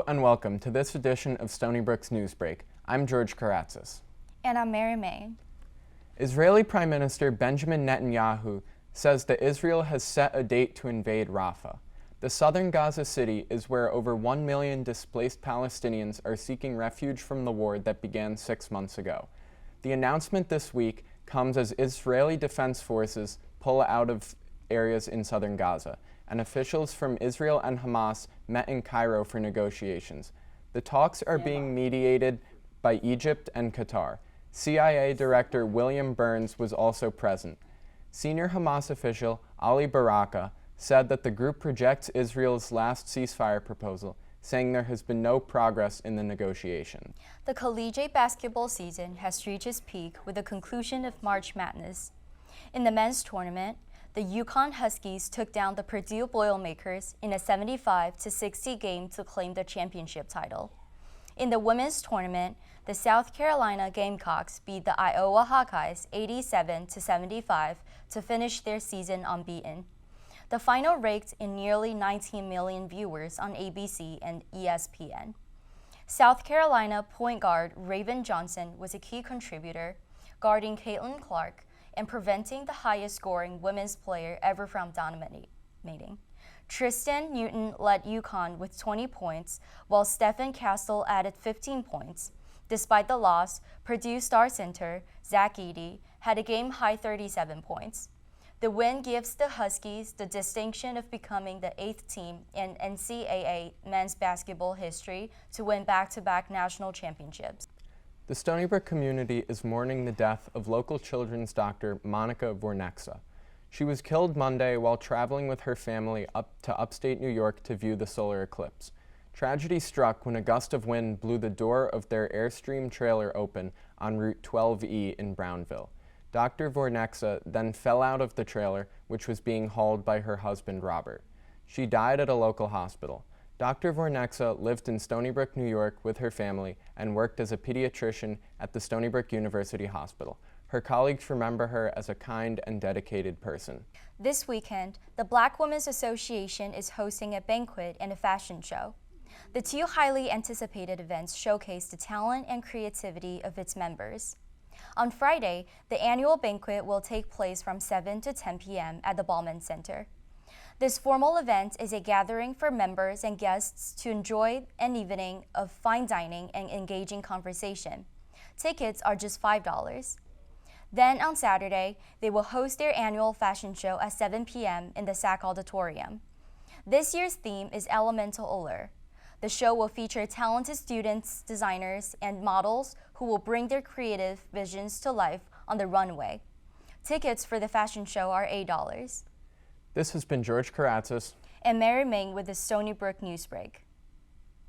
and welcome to this edition of Stony Brook's Newsbreak. I'm George Karatzis. And I'm Mary May. Israeli Prime Minister Benjamin Netanyahu says that Israel has set a date to invade Rafah. The southern Gaza city is where over 1 million displaced Palestinians are seeking refuge from the war that began 6 months ago. The announcement this week comes as Israeli defense forces pull out of areas in southern Gaza, and officials from Israel and Hamas met in Cairo for negotiations. The talks are being mediated by Egypt and Qatar. CIA Director William Burns was also present. Senior Hamas official Ali Baraka said that the group rejects Israel's last ceasefire proposal, saying there has been no progress in the negotiation. The collegiate basketball season has reached its peak with the conclusion of March Madness. In the men's tournament, the UConn Huskies took down the Purdue Boilermakers in a 75-60 game to claim the championship title. In the women's tournament, the South Carolina Gamecocks beat the Iowa Hawkeyes 87-75 to finish their season unbeaten. The final raked in nearly 19 million viewers on ABC and ESPN. South Carolina point guard Raven Johnson was a key contributor, guarding Caitlin Clark and preventing the highest-scoring women's player ever from dominating. Tristan Newton led UConn with 20 points, while Stephen Castle added 15 points. Despite the loss, Purdue star center Zach Edey had a game-high 37 points. The win gives the Huskies the distinction of becoming the 8th team in NCAA men's basketball history to win back-to-back national championships. The Stony Brook community is mourning the death of local children's doctor Monica Vornexa. She was killed Monday while traveling with her family up to upstate New York to view the solar eclipse. Tragedy struck when a gust of wind blew the door of their Airstream trailer open on Route 12E in Brownville. Dr. Vornexa then fell out of the trailer, which was being hauled by her husband, Robert. She died at a local hospital. Dr. Vornexa lived in Stony Brook, New York with her family and worked as a pediatrician at the Stony Brook University Hospital. Her colleagues remember her as a kind and dedicated person. This weekend, the Black Women's Association is hosting a banquet and a fashion show. The two highly anticipated events showcase the talent and creativity of its members. On Friday, the annual banquet will take place from 7 to 10 p.m. at the Ballman Center. This formal event is a gathering for members and guests to enjoy an evening of fine dining and engaging conversation. Tickets are just $5. Then on Saturday, they will host their annual fashion show at 7 p.m. in the SAC Auditorium. This year's theme is Elemental Allure. The show will feature talented students, designers, and models who will bring their creative visions to life on the runway. Tickets for the fashion show are $8. This has been George Karatzis and Mary Ming with the Stony Brook Newsbreak.